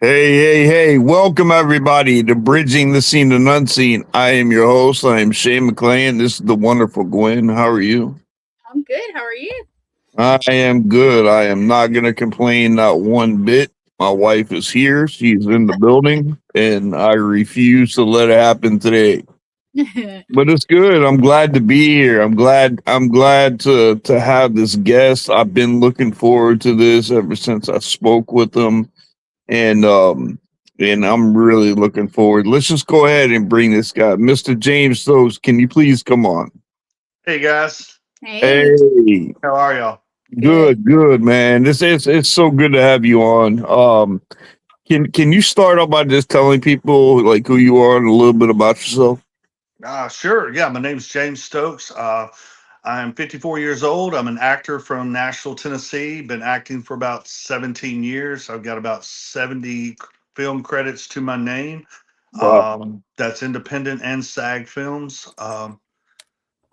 Hey, welcome everybody to Bridging the Scene to Unseen. I am your host. I am Shane McLain. This is the wonderful Gwen. How are you? I'm good. How are you? I am good. I am not going to complain, not one bit. My wife is here. She's in the building, and I refuse to let it happen today. But it's good. I'm glad to be here. I'm glad to have this guest. I've been looking forward to this ever since I spoke with them and I'm really looking forward. Let's just go ahead and bring this guy, Mr. James Stokes. Can you please come on? Hey guys, Hey, Hey, how are y'all? good. good, man. This is it's so good to have you on. Can you start off by just telling people like who you are and a little bit about yourself? Sure. Yeah, my name's James Stokes. I'm 54 years old. I'm an actor from Nashville, Tennessee. Been acting for about 17 years. I've got about 70 film credits to my name. Wow. That's independent and SAG films.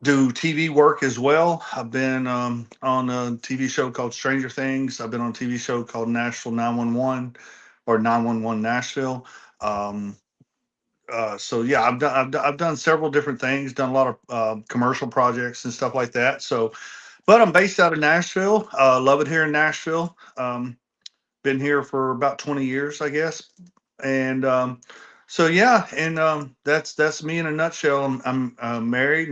Do TV work as well. I've been on a TV show called Stranger Things. I've been on a TV show called Nashville 911 or 911 Nashville. Um, so yeah, I've done several different things, done a lot of commercial projects and stuff like that. So, but I'm based out of Nashville. Love it here in Nashville. Been here for about 20 years, I guess. And so yeah, and that's me in a nutshell. I'm married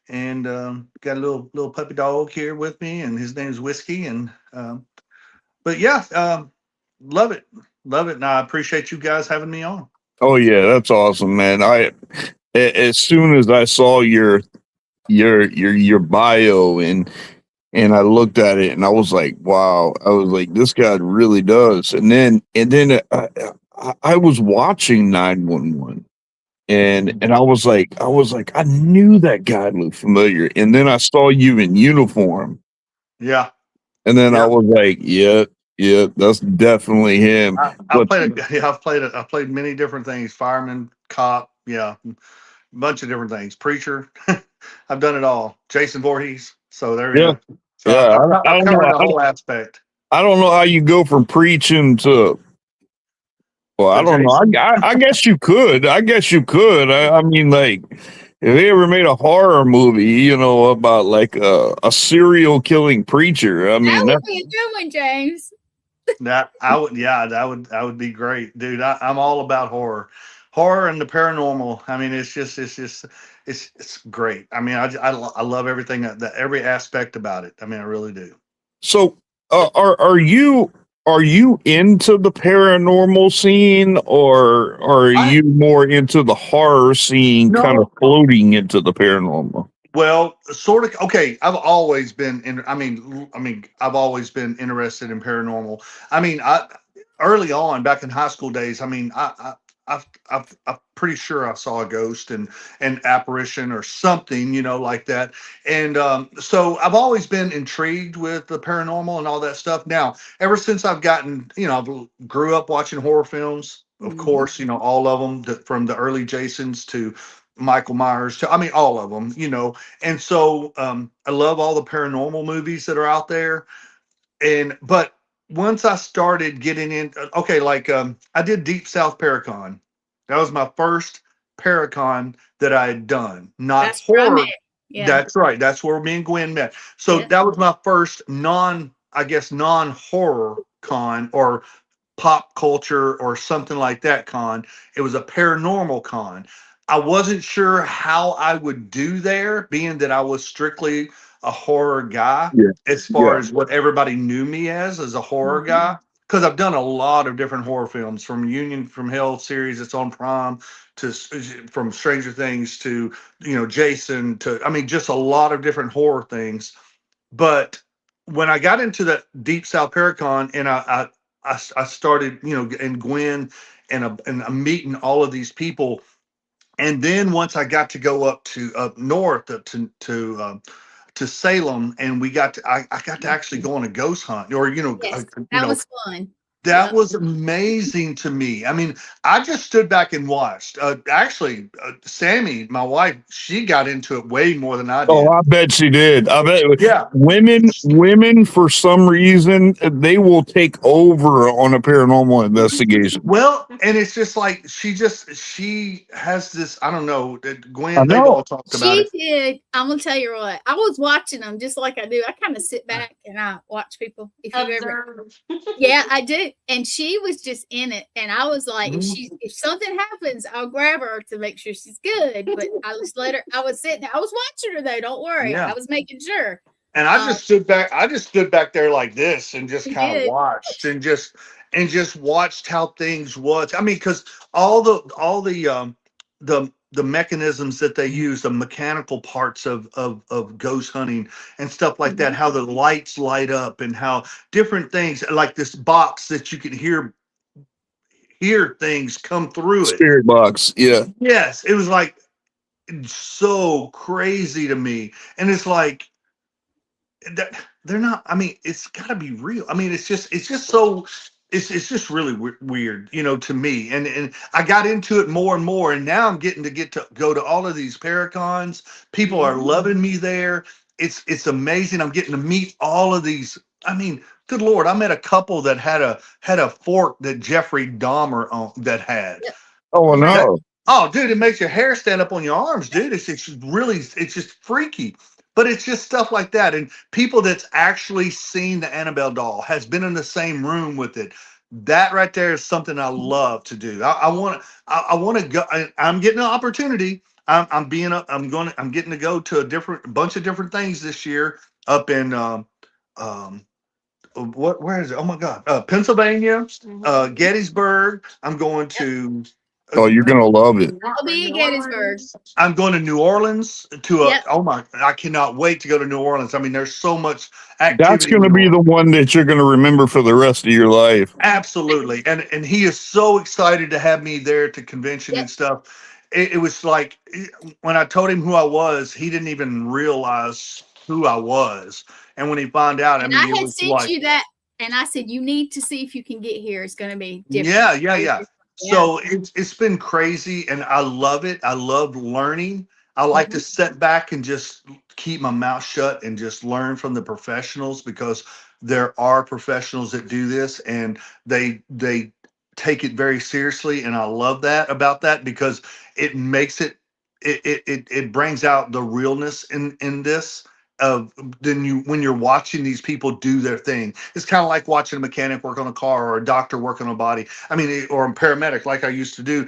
and got a little puppy dog here with me, and his name is Whiskey. And but yeah, love it, and I appreciate you guys having me on. Oh yeah, that's awesome, man. As soon as I saw your bio and I looked at it and I was like, wow. I was like, this guy really does. And then I was watching 911 and I was like, I knew that guy looked familiar. And then I saw you in uniform. Yeah. And then I Yeah, was like, yeah, that's definitely him. I've But played yeah, I've played many different things. Fireman, cop, yeah, a bunch of different things. Preacher, I've done it all. Jason Voorhees. So there you yeah, go. So yeah. I I've don't know. covered the whole aspect. I don't know how you go from preaching to. Well, I So don't know. Jason, I guess you could. I guess you could. I mean, like, if they ever made a horror movie, about like a serial killing preacher, I That mean, would that, be a good one, James. that I would, yeah, that would be great, dude. I'm all about horror and the paranormal. I mean, it's great. I mean, I love everything that every aspect about it. I mean, I really do. so are you into the paranormal scene, or are I you more into the horror scene, kind of no. floating into the paranormal? Well, sort of. Okay, I've always been in. I've always been interested in paranormal. I mean, I early on back in high school days. I mean, I'm pretty sure I saw a ghost and apparition or something, like that. And so I've always been intrigued with the paranormal and all that stuff. Now, ever since I've gotten, I grew up watching horror films. Of Mhm. course, all of them from the early Jasons to Michael Myers to, I mean, all of them, and so I love all the paranormal movies that are out there. And but once I started getting in, okay, like I did Deep South Paracon. That was my first Paracon that I had done. Not That's where I met. horror. Yeah. That's right. That's where me and Gwen met. So Yeah. that was my first I guess, non horror con or pop culture or something like that con. It was a paranormal con. I wasn't sure how I would do there, being that I was strictly a horror guy, Yeah, as far yeah. as what everybody knew me as a horror Mhm. guy. Because I've done a lot of different horror films, from Union from Hell series that's on Prime to from Stranger Things to Jason to, I mean, just a lot of different horror things. But when I got into the Deep South Paracon and I started, and Gwen and I'm meeting all of these people. And then once I got to go up north to Salem, and I got to actually go on a ghost hunt, or Yes, that was fun. That Yep. was amazing to me. I mean, I just stood back and watched. Actually, Sammy, my wife, she got into it way more than I Oh, did. I bet she did. I bet Yeah. women for some reason they will take over on a paranormal investigation. Well, and it's just like she has this. I don't know. I Gwen, they've know. all talked about She it. did. I'm gonna tell you what. I was watching them just like I do. I kind of sit back and I watch people. If you've ever, yeah, I do. And she was just in it, and I was like, if something happens, I'll grab her to make sure she's good. But I just let her. I was sitting. I was watching her though. Don't worry. Yeah. I was making sure. And I just stood back. I just stood back there like this and just She kind of did. watched and just watched how things was. I mean, because all the mechanisms that they use, the mechanical parts of ghost hunting and stuff like that, how the lights light up and how different things like this box that you can hear things come through it. Spirit box. Yeah. Yes, it was like so crazy to me, and it's like that they're not. I mean, it's got to be real. I mean, it's just so it's just really weird, to me. And I got into it more and more, and now I'm get to go to all of these paracons. People are loving me there. It's amazing. I'm getting to meet all of these. I mean, good Lord, I met a couple that had a fork that Jeffrey Dahmer that had. Yep. Oh That, no. oh, dude, it makes your hair stand up on your arms, dude. It's just freaky. But it's just stuff like that. And people that's actually seen the Annabelle doll has been in the same room with it. That right there is something I love to do. I want to go. I'm getting an opportunity. I'm getting to go to a bunch of different things this year up in where is it? Oh my God, Pennsylvania, Gettysburg. I'm going to. Oh, you're gonna love it. I'll be in Gettysburg. I'm going to New Orleans Yep. oh my, I cannot wait to go to New Orleans. I mean, there's so much That's activity in gonna New be the Orleans. one that you're gonna remember for the rest of your life. Absolutely. And he is so excited to have me there to convention Yep. and stuff. It was like when I told him who I was, he didn't even realize who I was. And when he found out, I And mean, I it had was sent like, you that, and I said you need to see if you can get here. It's going to be different. yeah. Yeah. So it's been crazy and I love it. I love learning. I like to sit back and just keep my mouth shut and just learn from the professionals, because there are professionals that do this and they take it very seriously, and I love that about that, because it makes it brings out the realness in this of then you when you're watching these people do their thing. It's kind of like watching a mechanic work on a car or a doctor work on a body. I mean, or a paramedic like I used to do,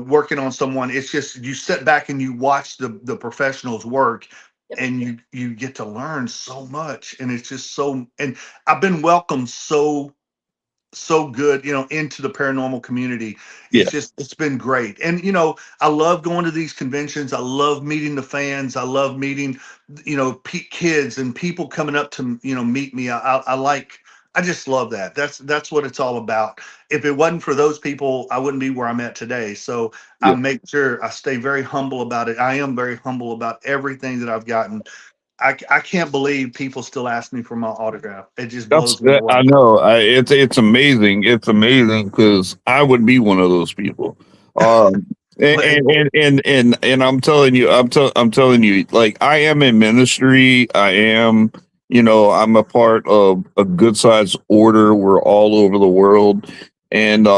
working on someone. It's just you sit back and you watch the professionals work, Yep. and you get to learn so much, and it's just so. And I've been welcomed so good, into the paranormal community. Yeah. It's been great. And I love going to these conventions. I love meeting the fans. I love meeting kids and people coming up to meet me. I just love that. That's what it's all about. If it wasn't for those people, I wouldn't be where I'm at today. So I Yeah. make sure I stay very humble about it. I am very humble about everything that I've gotten. I can't believe people still ask me for my autograph. It just blows me I away. know. It's amazing. It's amazing because I would be one of those people. Um, and But and I'm telling you, I'm telling you, like I am in ministry. I am, I'm a part of a good sized order. We're all over the world, and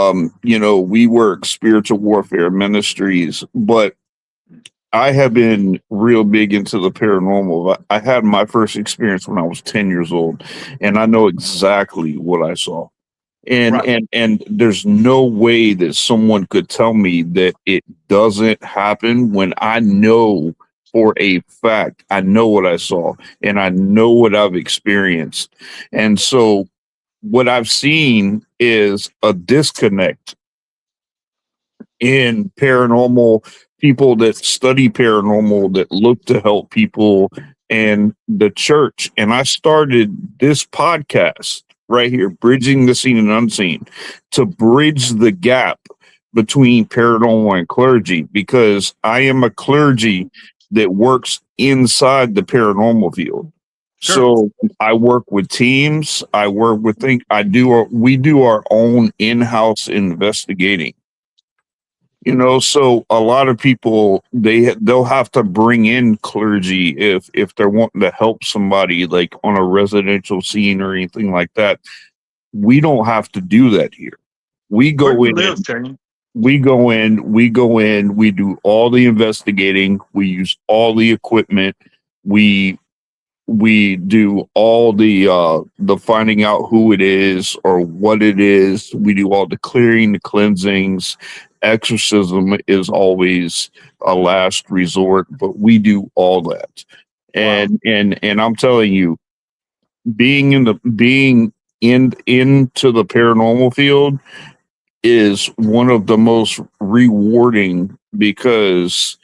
we work spiritual warfare ministries, but I have been real big into the paranormal. I had my first experience when I was 10 years old, and I know exactly what I saw. And right. and there's no way that someone could tell me that it doesn't happen when I know for a fact I know what I saw and I know what I've experienced. And so what I've seen is a disconnect in paranormal, people that study paranormal, that look to help people, and the church. And I started this podcast right here, Bridging the Seen and Unseen, to bridge the gap between paranormal and clergy, because I am a clergy that works inside the paranormal field. Sure. So I work with teams. I work with we do our own in-house investigating. So a lot of people they'll have to bring in clergy if they're wanting to help somebody like on a residential scene or anything like that. We don't have to do that here. We Where go do you in. live, Shane? We go in, we do all the investigating, we use all the equipment, we do all the finding out who it is or what it is. We do all the clearing, the cleansings. Exorcism is always a last resort, but we do all that. Wow. And I'm telling you, being into the paranormal field is one of the most rewarding because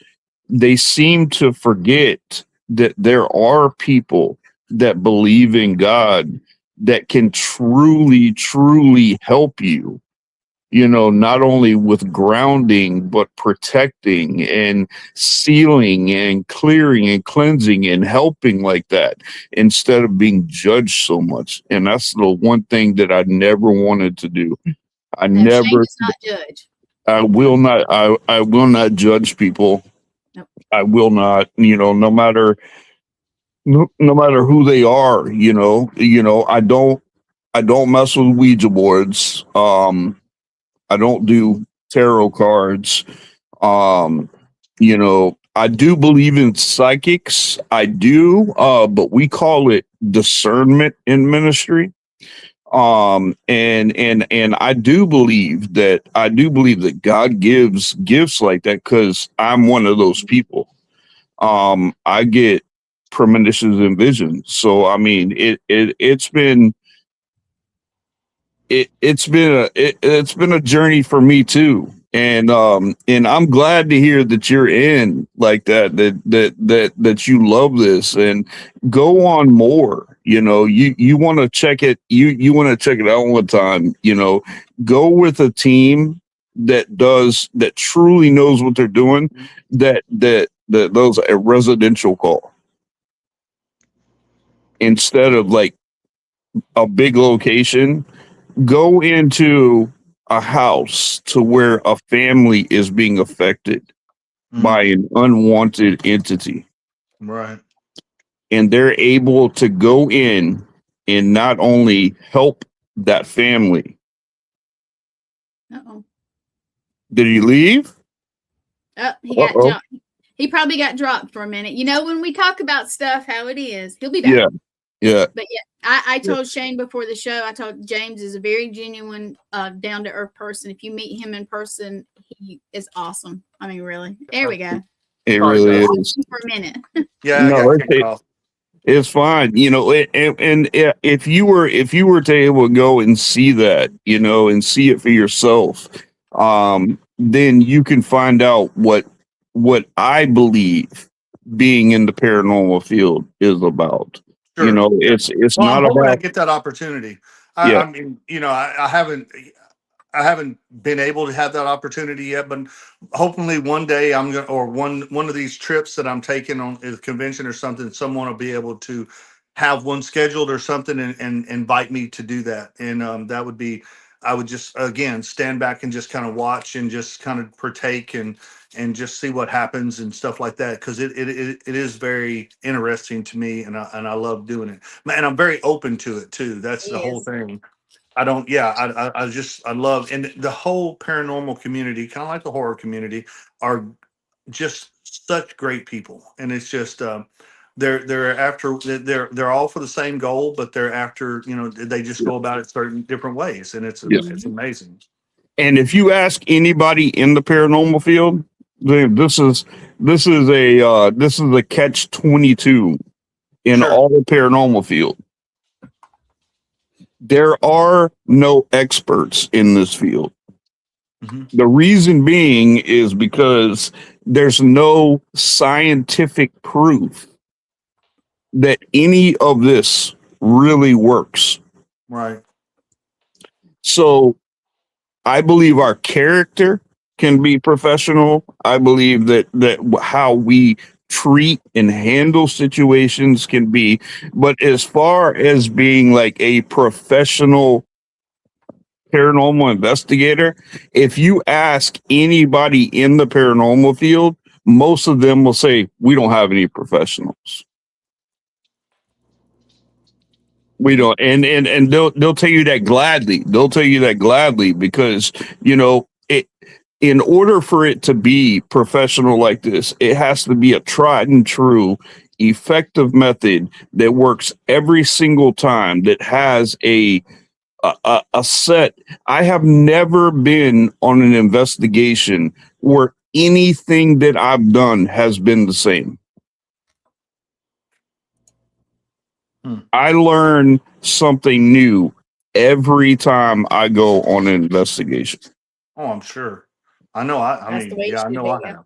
they seem to forget that there are people that believe in God that can truly, truly help you, not only with grounding, but protecting and sealing and clearing and cleansing and helping like that instead of being judged so much. And that's the one thing that I never wanted to do. I No, Shane never, does not judge. I will not, I will not judge people. Nope. I will not, no matter who they are, I don't mess with Ouija boards. I don't do tarot cards. I do believe in psychics. I do, but we call it discernment in ministry. And I do believe that God gives gifts like that because I'm one of those people. I get premonitions and visions. So I mean it's been it's been a journey for me too. And I'm glad to hear that you're in like that you love this and go on more. You want to check it, you want to check it out one time, go with a team that truly knows what they're doing, that does a residential call instead of like a big location. Go into a house to where a family is being affected by an unwanted entity. Right. And they're able to go in and not only help that family. Uh-oh. Did he leave? Oh, he got dropped. He probably got dropped for a minute. When we talk about stuff, how it is, he'll be back. Yeah. But yeah, I told Shane before the show, I told James is a very genuine, down to earth person. If you meet him in person, he is awesome. I mean, really. There we go. It really is. For a minute. Yeah, no, it's fine. And if you were to able to go and see that, and see it for yourself, then you can find out what I believe being in the paranormal field is about. Sure. It's well, not I'm hoping about. I get that opportunity. I mean, I haven't been able to have that opportunity yet, but hopefully one day I'm gonna, or one of these trips that I'm taking on a convention or something, someone will be able to have one scheduled or something and invite me to do that. And that would be, I would just again stand back and just kind of watch and just kind of partake and just see what happens and stuff like that, because it is very interesting to me, and I love doing it, and I'm very open to it too. That's the whole thing. I don't, yeah, I love, and the whole paranormal community, kind of like the horror community, are just such great people, and it's just they're all for the same goal, but they're after, they just go about it certain different ways, and it's amazing. And if you ask anybody in the paranormal field, this is a catch-22 in all the paranormal field. There are no experts in this field. The reason being is because there's no scientific proof that any of this really works. Right. So I believe our character can be professional. I believe that how we treat and handle situations can be. But as far as being like a professional paranormal investigator, if you ask anybody in the paranormal field, most of them will say, we don't have any professionals. We don't, and they'll tell you that gladly. They'll tell you that gladly because it. In order for it to be professional like this, it has to be a tried and true, effective method that works every single time. That has a set. I have never been on an investigation where anything that I've done has been the same. I learn something new every time I go on an investigation. Oh, I'm sure. I know. I mean, yeah, I know. I have.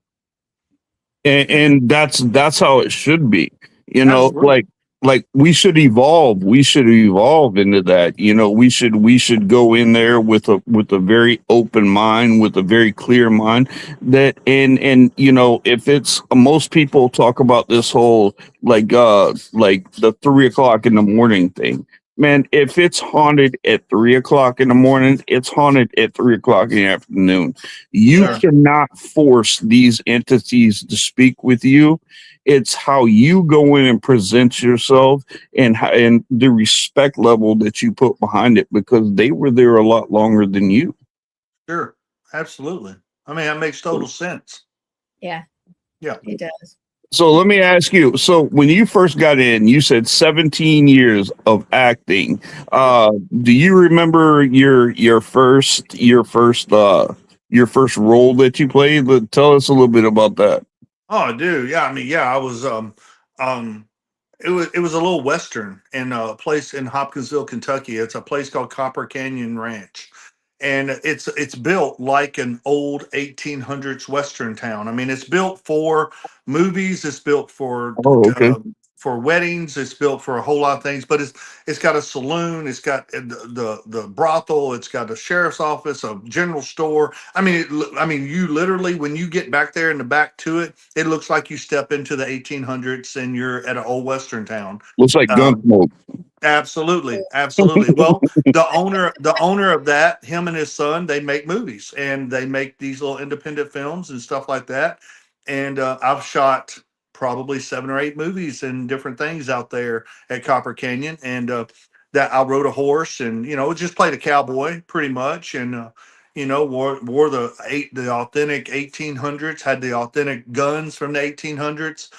And that's how it should be. Absolutely. Like we should evolve. We should evolve into that. We should go in there with a very open mind, with a very clear mind. That and if it's most people talk about this whole like the 3 o'clock in the morning thing. Man, if it's haunted at 3 o'clock in the morning, it's haunted at 3 o'clock in the afternoon. You Sure. cannot force these entities to speak with you. It's how you go in and present yourself and the respect level that you put behind it because they were there a lot longer than you. Sure. Absolutely. I mean, that makes total sense. Yeah, Yeah. it does. So let me ask you. So when you first got in, you said 17 years of acting. Do you remember your first role that you played? Tell us a little bit about that. Oh, I do. Yeah. I mean, yeah, I was it was a little western in a place in Hopkinsville, Kentucky. It's a place called Copper Canyon Ranch. And it's built like an old 1800s western town. I mean, it's built for movies, it's built Oh, okay. for weddings, it's built for a whole lot of things, but it's got a saloon, it's got the brothel, it's got a sheriff's office, a general store. I mean, you literally, when you get back there in the back to it, it looks like you step into the 1800s and you're at an old western town. Looks like Um, Gunsmoke. Absolutely, absolutely. Well, the owner of that, him and his son, they make movies and they make these little independent films and stuff like that. And I've shot probably 7 or 8 movies and different things out there at Copper Canyon. And that I rode a horse and just played a cowboy pretty much. And wore the authentic 1800s, had the authentic guns from the 1800s.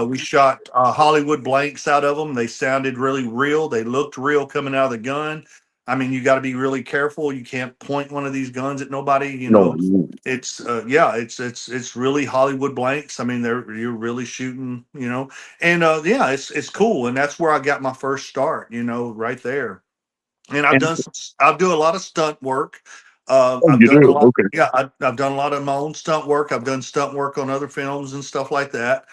We shot Hollywood blanks out of them. They sounded really real. They looked real coming out of the gun. I mean, you got to be really careful. You can't point one of these guns at nobody. No. It's it's really Hollywood blanks. I mean, you're really shooting. And yeah, it's cool. And that's where I got my first start. Right there. And I do a lot of stunt work. I've You done a do? lot. Okay. Yeah, I've done a lot of my own stunt work. I've done stunt work on other films and stuff like that.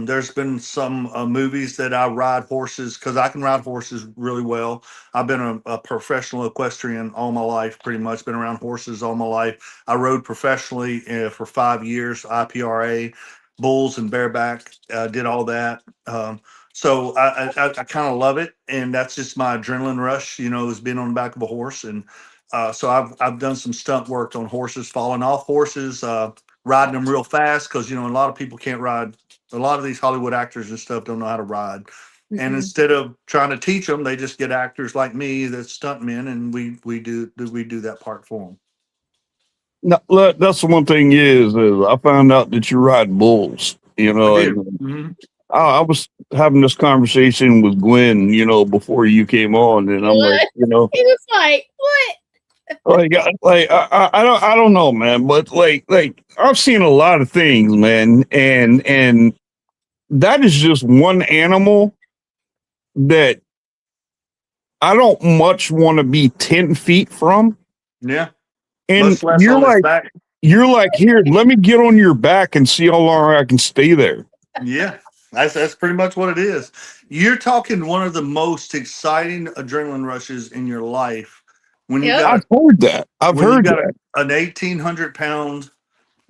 There's been some movies that I ride horses because I can ride horses really well. I've been a professional equestrian all my life, pretty much been around horses all my life. I rode professionally for 5 years, IPRA, bulls and bareback. Did all that. So I kind of love it, and that's just my adrenaline rush. Is being on the back of a horse, and so I've done some stunt work on horses, falling off horses, riding them real fast because a lot of people can't ride. A lot of these Hollywood actors and stuff don't know how to ride, and instead of trying to teach them, they just get actors like me that's stuntmen, and we do that part for them. No, look, that's the one thing is I found out that you ride bulls. I do. And I was having this conversation with Gwen, before you came on, and I'm like, It was like, what? I don't know, man, but like I've seen a lot of things, man, and that is just one animal that I don't much want to be 10 feet from. Yeah. And Much less on his back. you're like, here, let me get on your back and see how long I can stay there. Yeah, that's pretty much what it is. You're talking one of the most exciting adrenaline rushes in your life when you got I've heard that. I've heard that. an 1,800-pound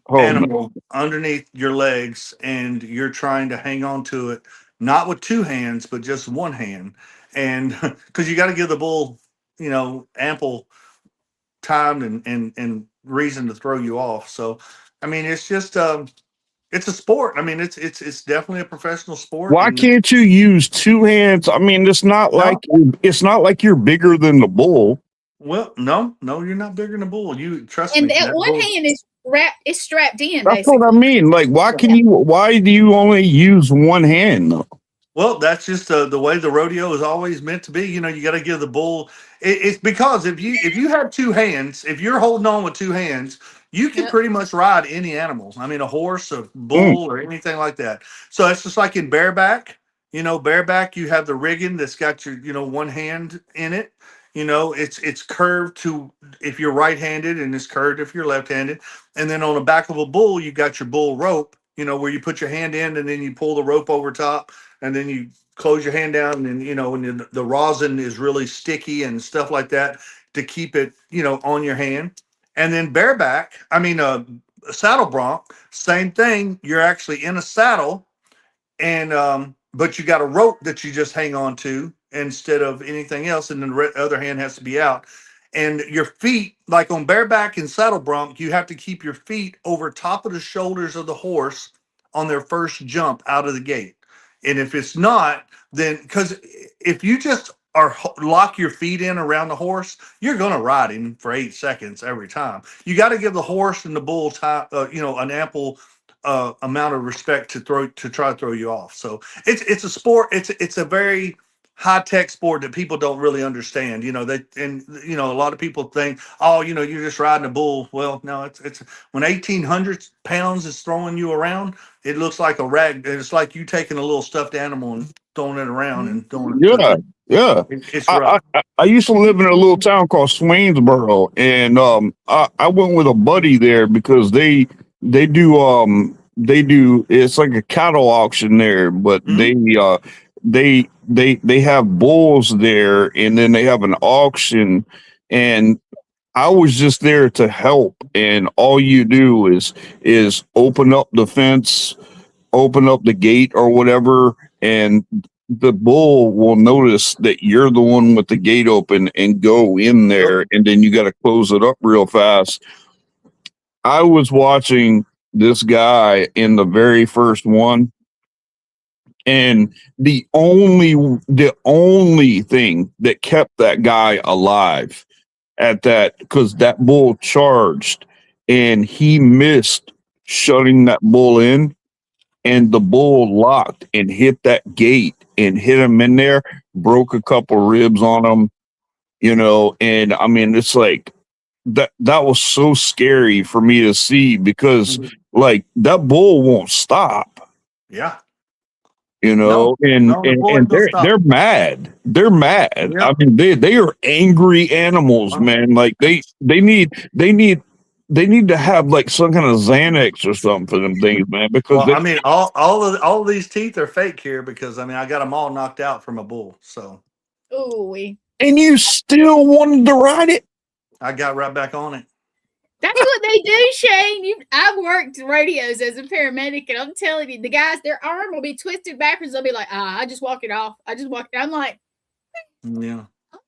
Oh no. animal underneath your legs, and you're trying to hang on to it, not with two hands, but just one hand. And because you got to give the bull, ample time and reason to throw you off. So, I mean, it's just, it's a sport. I mean, it's definitely a professional sport. Why And can't you use two hands? I mean, no, it's not like you're bigger than the bull. well, no, you're not bigger than a bull. You trust And me. that That one bull. hand is strapped in That's what I basically. mean. Like, Yeah. why do you only use one hand though? Well, that's just the way the rodeo is always meant to be. You got to give the bull. It's because if you have two hands, if you're holding on with two hands, you can Yep. pretty much ride any animal. I mean, a horse, a Mm, bull, or anything like that. So it's just like in bareback. Bareback, you have the rigging that's got your one hand in it. It's curved to if you're right-handed, and it's curved if you're left-handed. And then on the back of a bull, you got your bull rope. Where you put your hand in and then you pull the rope over top, and then you close your hand down, and when the rosin is really sticky and stuff like that to keep it on your hand. And then bareback, I mean, saddle bronc, same thing. You're actually in a saddle, and but you got a rope that you just hang on to instead of anything else, and then the other hand has to be out. And your feet, like on bareback and saddle bronc, you have to keep your feet over top of the shoulders of the horse on their first jump out of the gate. And if it's not, then because if you just lock your feet in around the horse, you're going to ride him for 8 seconds every time. You got to give the horse and the bull time, an ample amount of respect to try to throw you off. So it's a sport. It's a very high tech sport that people don't really understand. A lot of people think, oh, you're just riding a bull. Well, no, it's when 1,800 pounds is throwing you around, it looks like a rag. It's like you taking a little stuffed animal and throwing it around and throwing it to yeah, the. yeah. It's I, rough. I used to live in a little town called Swainsboro, and I went with a buddy there because they do it's like a cattle auction there, but Mhm. they have bulls there, and then they have an auction, and I was just there to help, and all you do is open up the fence, open up the gate or whatever, and the bull will notice that you're the one with the gate open and go in Yep. there, and then you got to close it up real fast. I was watching this guy in the very first one, and the only thing that kept that guy alive at that, because that bull charged and he missed shutting that bull in, and the bull locked and hit that gate and hit him in there, broke a couple ribs on him, and I mean, it's like that was so scary for me to see, because Mhm. like that bull won't stop, Yeah. No, and no, the and bull ain't and gonna they're stop. they're mad. They're mad. I Yeah. mean, they are angry animals, Well, man. Like they need to have like some kind of Xanax or something for them things, man, because Well, I mean, all of these teeth are fake here because I mean I got them all knocked out from a bull, so Ooh, and you still wanted to ride it. I got right back on it. that's what they do, Shane. I've worked radios as a paramedic, and I'm telling you, the guys, their arm will be twisted backwards. They'll be like, I just walk it off. I just walk it. I'm like, Yeah,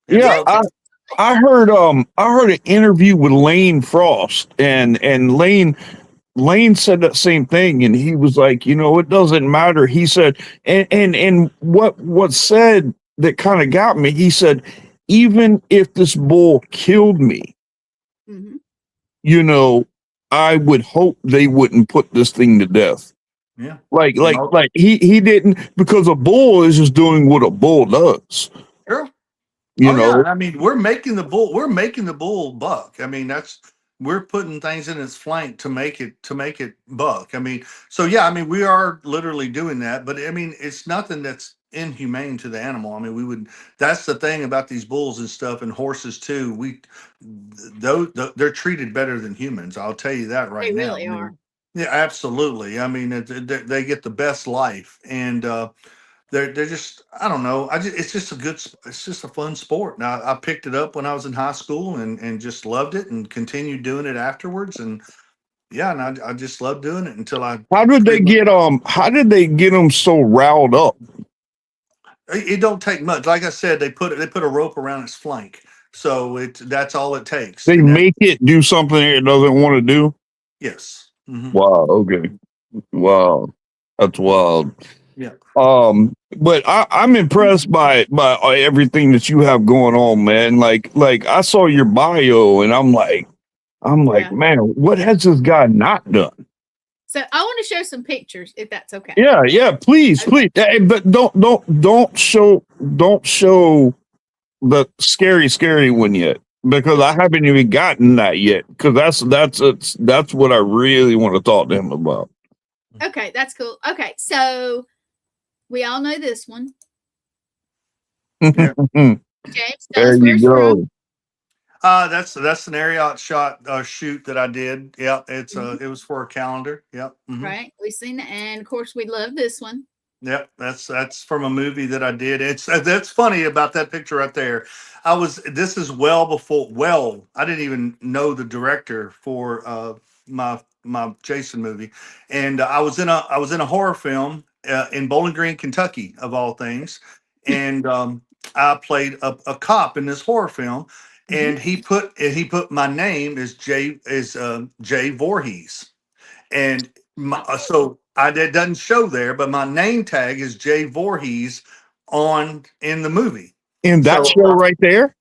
it's Yeah, just, all good. I heard an interview with Lane Frost, and Lane said that same thing, and he was like, it doesn't matter. He said, and what said that kind of got me. He said, even if this bull killed me, mhm. you know, I would hope they wouldn't put this thing to death. Yeah, Like and like like he didn't, because a bull is just doing what a bull does. sure. You Oh yeah, know, and I mean we're making the bull buck. I mean we're putting things in its flank to make it buck. I mean, so yeah, I mean we are literally doing that, but I mean it's nothing that's inhumane to the animal. I mean that's the thing about these bulls and stuff, and horses too. They're treated better than humans. I'll tell you that right They now. I really are. mean, yeah, absolutely. I mean they get the best life, and they're just I don't know. It's just it's just a fun sport. Now I picked it up when I was in high school and just loved it and continued doing it afterwards. And yeah, and I just love doing it until I. How did they get How did they get them so riled up? It don't take much. Like I said, they put a rope around its flank, so that's all it takes. They And that, make it do something it doesn't want to do. yes, hmm, Wow. Okay. Wow. That's wild. yeah. But I'm impressed by everything that you have going on, man. Like I saw your bio, and I'm like, Yeah. man, what has this guy not done? So I want to show some pictures, if that's okay. Yeah, please, Okay. please. Hey, but don't show the scary one yet, because I haven't even gotten that yet. Because that's what I really want to talk to him about. Okay, that's cool. Okay, so we all know this one. Yeah. James, tell There us where you it's go. from. That's an area shoot that I did. Yep, it was for a calendar. Yep. Mhm. Right, we've seen it, and of course we love this one. Yep, that's from a movie that I did. It's that's funny about that picture right there. This is well before. Well, I didn't even know the director for my Jason movie, and I was in a horror film in Bowling Green, Kentucky, of all things, and I played a cop in this horror film, and he put my name as Jay Voorhees. And so it doesn't show there, but my name tag is Jay Voorhees in the movie. In that So show right there,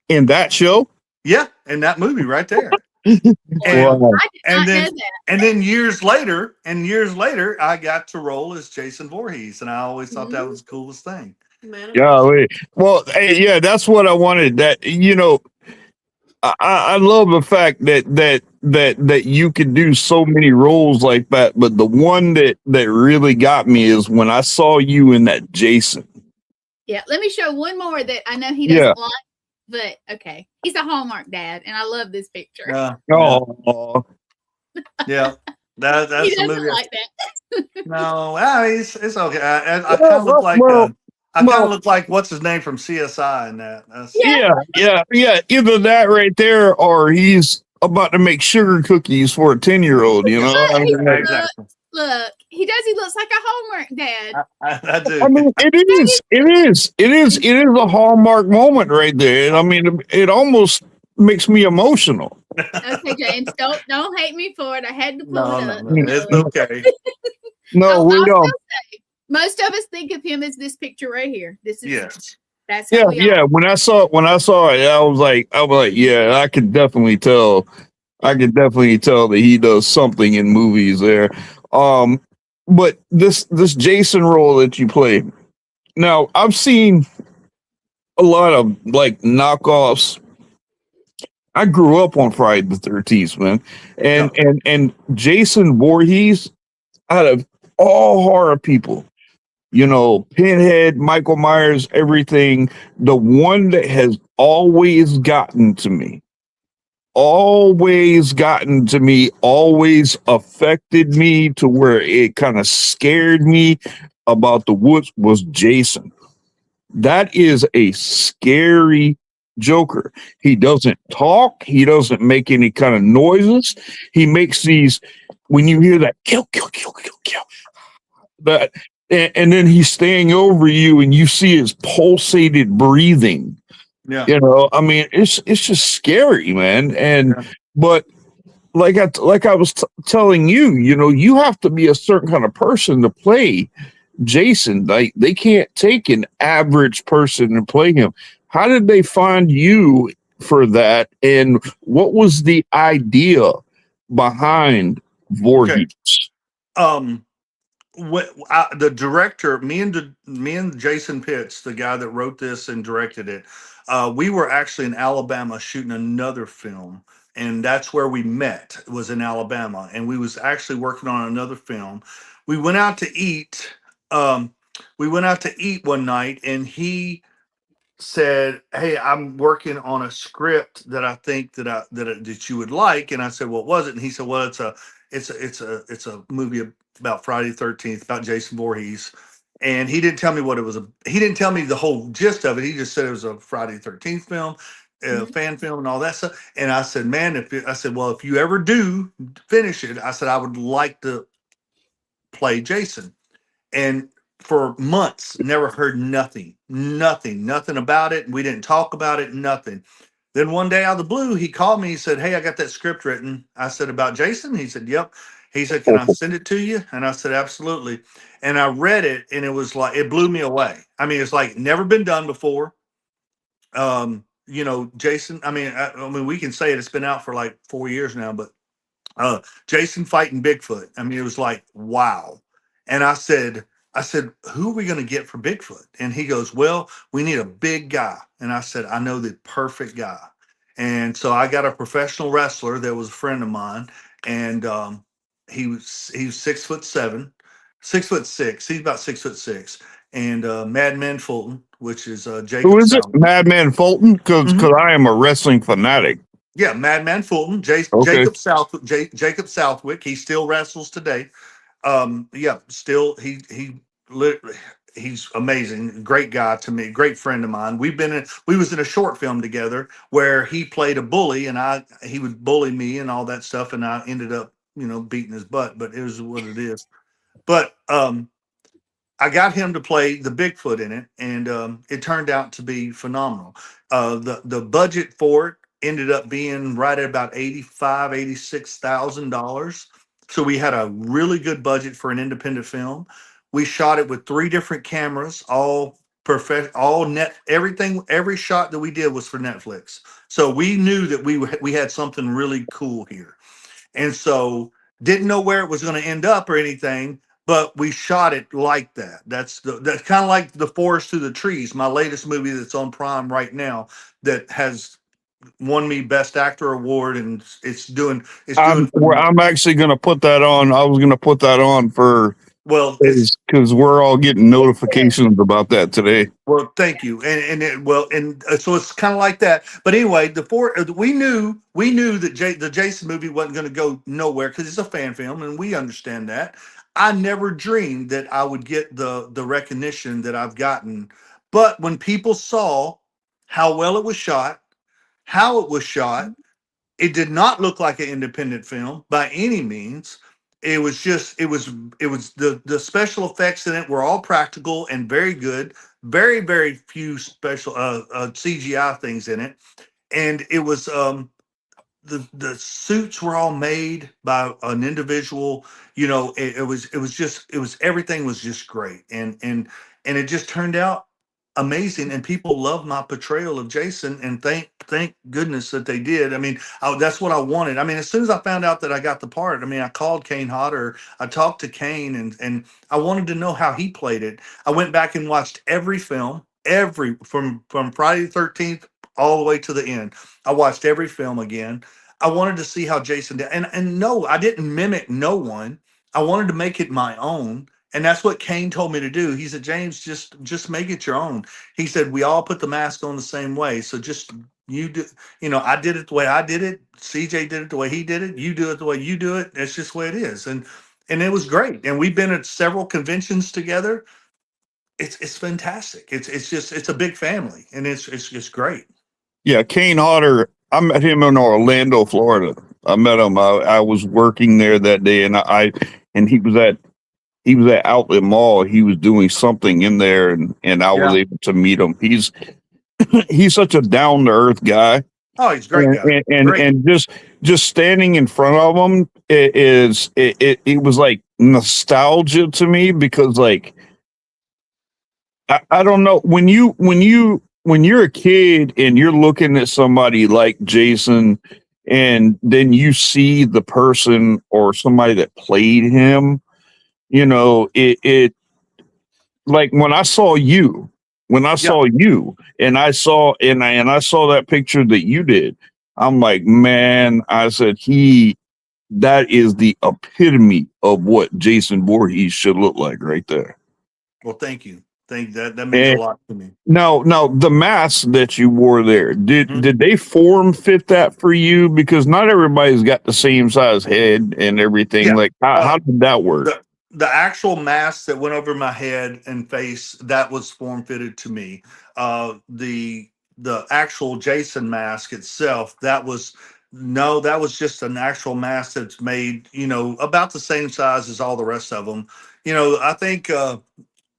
in that show, yeah, in that movie right there. Wow. Wow. I did not know that. And then years later, I got to roll as Jason Voorhees, and I always thought that was the coolest thing. Golly. Well, hey, yeah, that's what I wanted. That I love the fact that you can do so many roles like that, but the one that really got me is when I saw you in that Jason. Yeah, let me show one more that I know he Yeah. doesn't like, but okay. He's a Hallmark dad, and I love this picture. Oh, Yeah. That's He the doesn't movie. like that. No, it's okay. I kind of look like I kind of look like what's his name from CSI in that. yeah. Either that right there, or he's about to make sugar cookies for a 10-year-old. You know, I mean, Exactly. Look, he looks like a Hallmark dad. I do. I mean, it is a Hallmark moment right there. And I mean, it almost makes me emotional. Okay, James, don't hate me for it. I had to pull it up. No, it's okay. No, we I'll don't. still say, most of us think of him as this picture right here. This is Yes. that's how we Yeah. all. When I saw it, I was like, yeah, I could definitely tell. I could definitely tell that he does something in movies there. But this Jason role that you play, now I've seen a lot of like knockoffs. I grew up on Friday the 13th, man, and Jason Voorhees, out of all horror people, Pinhead, Michael Myers, everything, the one that has always gotten to me, always affected me to where it kind of scared me about the woods was Jason. That is a scary Joker. He doesn't talk. He doesn't make any kind of noises. He makes these, when you hear that kill, that, and then he's staying over you and you see his pulsated breathing. Yeah. I mean, it's just scary, man. And but like I was telling you, you have to be a certain kind of person to play Jason. Like they can't take an average person and play him. How did they find you for that? And what was the idea behind Voorhees? The director, me and Jason Pitts, the guy that wrote this and directed it, we were actually in Alabama shooting another film, and that's where we met, was in Alabama, and we was actually working on another film. We went out to eat. One night, and he said, "Hey, I'm working on a script that I think that you would like." And I said, "What was it?" And he said, "Well, it's a movie about Friday the 13th, about Jason Voorhees." And he didn't tell me what it was. He didn't tell me the whole gist of it. He just said it was a Friday the 13th film. fan film and all that stuff. And I said, man, if you ever do finish it, I said, I would like to play Jason. And for months, never heard nothing about it. We didn't talk about it, nothing. Then one day out of the blue, he called me. He said, hey, I got that script written. I said, about Jason? He said, yep. He said, can I send it to you? And I said, absolutely. And I read it, and it was like, it blew me away. I mean, it's like never been done before. Jason, I mean, we can say it, it's been out for like 4 years now, but Jason fighting Bigfoot. I mean, it was like, wow. And I said, who are we going to get for Bigfoot? And he goes, well, we need a big guy. And I said, I know the perfect guy. And so I got a professional wrestler that was a friend of mine. And he's 6'7", 6'6". He's about 6'6". And Madman Fulton, which is Jacob. Who is it? Madman Fulton? Because I am a wrestling fanatic. Yeah, Madman Fulton, Okay. Jacob Southwick. He still wrestles today. Still he's amazing, great guy to me, great friend of mine. We was in a short film together where he played a bully, and he would bully me and all that stuff, and I ended up beating his butt. But it is what it is. But I got him to play the Bigfoot in it, and it turned out to be phenomenal. The budget for it ended up being right at about $86,000. So we had a really good budget for an independent film. We shot it with 3 different cameras, all perfect, all net, everything. Every shot that we did was for Netflix. So we knew that we had something really cool here, and so didn't know where it was going to end up or anything. But we shot it like that. That's kind of like The Forest Through the Trees, my latest movie that's on Prime right now, that has won me Best Actor award, and I'm actually going to put that on. I was going to put that on for because we're all getting notifications about that today. Well, thank you, and so it's kind of like that. But anyway, we knew that the Jason movie wasn't going to go nowhere because it's a fan film, and we understand that. I never dreamed that I would get the recognition that I've gotten. But when people saw how well it was shot, it did not look like an independent film by any means. It was the special effects in it were all practical and very good. Very, very few special CGI things in it. And it was the suits were all made by an individual. Everything was just great. And it just turned out amazing, and people love my portrayal of Jason, and thank goodness that they did. I mean, that's what I wanted. I mean, as soon as I found out that I got the part, I mean, I called Kane Hodder, I talked to Kane, and I wanted to know how he played it. I went back and watched every film, from Friday the 13th all the way to the end. I watched every film again. I wanted to see how Jason did, and no, I didn't mimic no one. I wanted to make it my own. And that's what Kane told me to do. He said, James, just make it your own. He said, we all put the mask on the same way. So just you do, I did it the way I did it. CJ did it the way he did it. You do it the way you do it. It's just the way it is. And it was great. And we've been at several conventions together. It's fantastic. It's a big family, and it's just great. Yeah, Kane Hodder. I met him in Orlando, Florida. I met him. I was working there that day, and he was at Outlet Mall. He was doing something in there, and I was able to meet him. He's such a down to earth guy. Oh, he's a great guy. And just standing in front of him, it was like nostalgia to me, because like I don't know, when you're a kid and you're looking at somebody like Jason, and then you see the person or somebody that played him, it like when I saw you, and I saw that picture that you did, I'm like, man, I said, that is the epitome of what Jason Voorhees should look like right there. Well, thank you. That means a lot to me. Now, the mask that you wore there, did they form fit that for you? Because not everybody's got the same size head and everything. Yeah. Like, how did that work? The actual mask that went over my head and face, that was form fitted to me. The the actual Jason mask itself. That was just an actual mask that's made, about the same size as all the rest of them. I think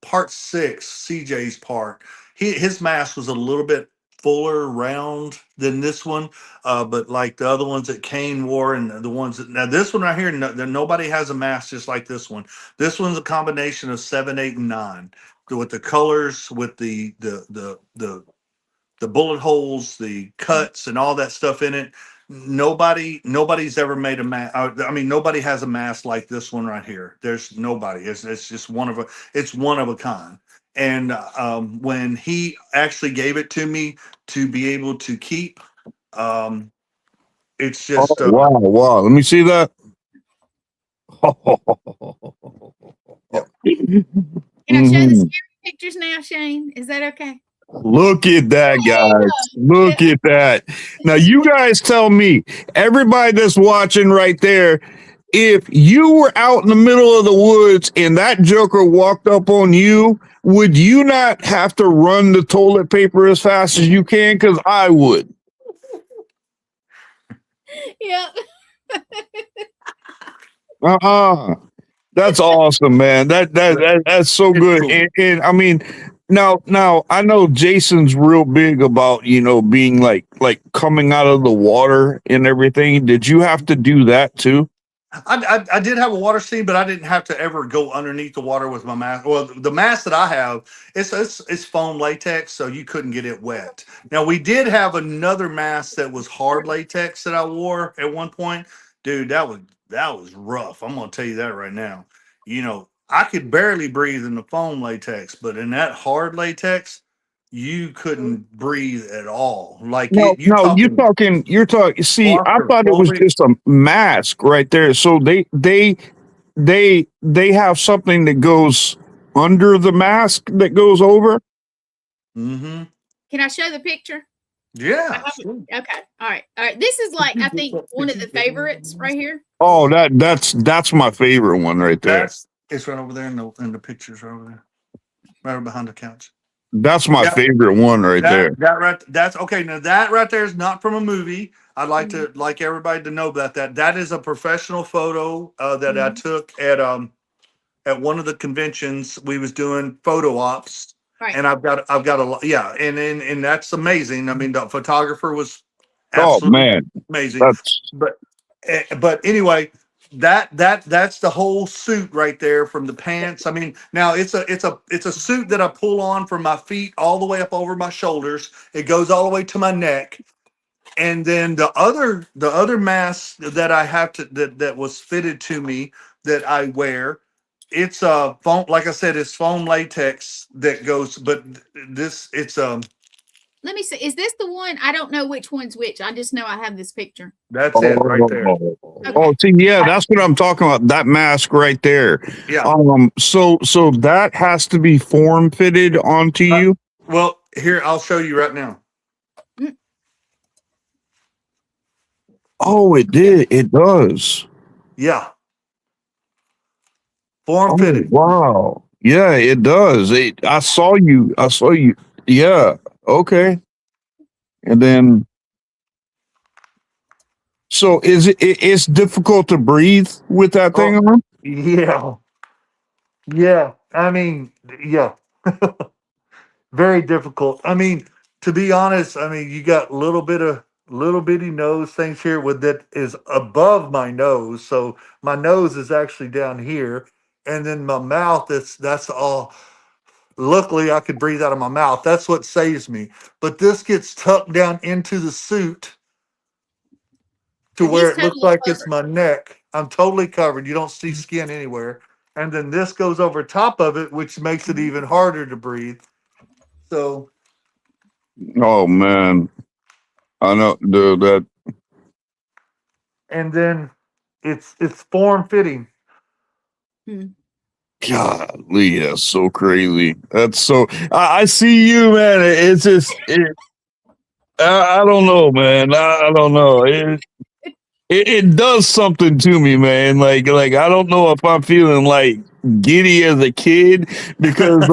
part 6, CJ's part, his mask was a little bit fuller round than this one, but like the other ones that Kane wore and the ones that, now this one right here, nobody has a mask just like this one. This one's a combination of 7, 8, and 9 with the colors, with the bullet holes, the cuts, and all that stuff in it. Nobody's ever made a mask. I mean, nobody has a mask like this one right here. There's nobody. It's just it's one of a kind. And when he actually gave it to me to be able to keep, it's just wow. Let me see that. Can I show the scary pictures now, Shane? Is that okay? Look at that, guys. Look at that. Now, you guys tell me, everybody that's watching right there, if you were out in the middle of the woods and that joker walked up on you, would you not have to run the toilet paper as fast as you can? Because I would. Yep. That's awesome, man. That's so good. Cool. And I mean, now I know Jason's real big about, being like coming out of the water and everything. Did you have to do that too? I did have a water scene, but I didn't have to ever go underneath the water with my mask. Well, the mask that I have, it's foam latex, so you couldn't get it wet. Now, we did have another mask that was hard latex that I wore at one point. Dude, that was rough. I'm gonna tell you that right now. I could barely breathe in the foam latex, but in that hard latex, you couldn't breathe at all. Like No, you're talking. See, I thought it was just a mask right there. So they have something that goes under the mask that goes over. Mm-hmm. Can I show the picture? Yeah. Okay. All right. This is like, I think, one of the favorites right here. Oh, that's my favorite one right there. It's right over there in the pictures right over there, right behind the couch. That's my favorite one right there. That's okay. Now that right there is not from a movie. I'd like everybody to know about that. That is a professional photo that I took at one of the conventions. We was doing photo ops, right. And I've got and that's amazing. I mean, the photographer was absolutely amazing. But anyway. That's the whole suit right there, from the pants. I mean, now it's a suit that I pull on from my feet all the way up over my shoulders. It goes all the way to my neck, and then the other mask that I have that was fitted to me that I wear. It's foam, like I said, it's foam latex that goes, but let me see. Is this the one? I don't know which one's which. I just know I have this picture. That's it right there. Okay. See, yeah, that's what I'm talking about. That mask right there. Yeah. So that has to be form fitted onto you. Well, here, I'll show you right now. Oh, it did. It does. Yeah. Form fitted. Wow. Yeah, it does. I saw you. Yeah. Okay. And then, so it's difficult to breathe with that thing on? Yeah. Yeah. I mean, yeah. Very difficult. I mean, to be honest, you got little bitty nose things here that is above my nose. So my nose is actually down here. And then my mouth, that's all. Luckily, I could breathe out of my mouth. That's what saves me. But this gets tucked down into the suit to where it looks like it's my neck. I'm totally covered. You don't see skin anywhere. And then this goes over top of it, which makes it even harder to breathe. So. Oh, man. I know, dude, that. And then it's form fitting. Golly, that's so crazy. That's so. I see you, man. It's just. I don't know, man. I don't know. It does something to me, man. Like I don't know if I'm feeling like giddy as a kid, because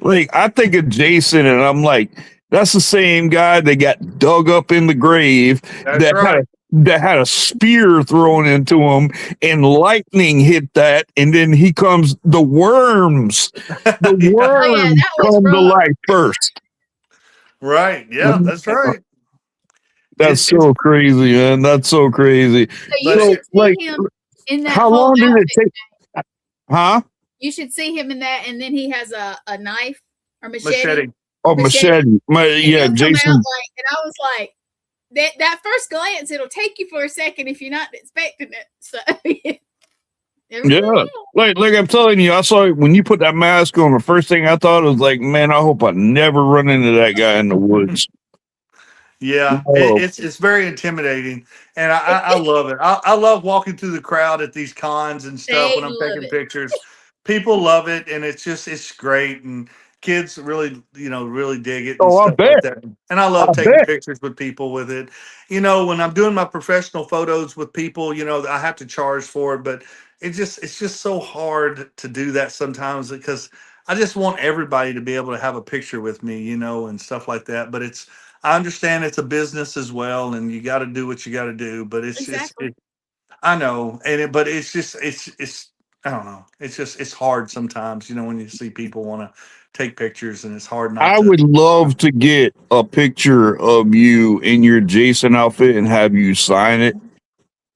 like I think of Jason and I'm like, That's the same guy that got dug up in the grave That's right. that had a spear thrown into him and lightning hit that, and then the worms Oh yeah, that was come to rough. life first. Right. Yeah, that's right. That's It's so crazy, man. That's so crazy. So you But So, should see like, him in that how whole long did it outfit. take? Huh? You should see him in that, and then he has a knife or machete. Oh, machete. And Yeah, he'll come out Jason. like, and I was like, that first glance, it'll take you for a second if you're not expecting it. So Yeah, like I'm telling you, I saw it when you put that mask on. The first thing I thought was like, man, I hope I never run into that guy in the woods. Yeah, Oh, it's very intimidating, and I love it. I love walking through the crowd at these cons and stuff they when I'm love taking it. pictures. People love it, and it's great, and kids really really dig it and I stuff like bet. that. And I I love taking bet. pictures with people with it. When I'm doing my professional photos with people, I have to charge for it, but it's just so hard to do that sometimes because I just want everybody to be able to have a picture with me, and stuff like that. But I understand it's a business as well, and you got to do what you got to do. But Exactly. I know, but it's just, it's, I don't know. It's hard sometimes, when you see people want to take pictures, and it's hard not I to. would love to get a picture of you in your Jason outfit and have you sign it.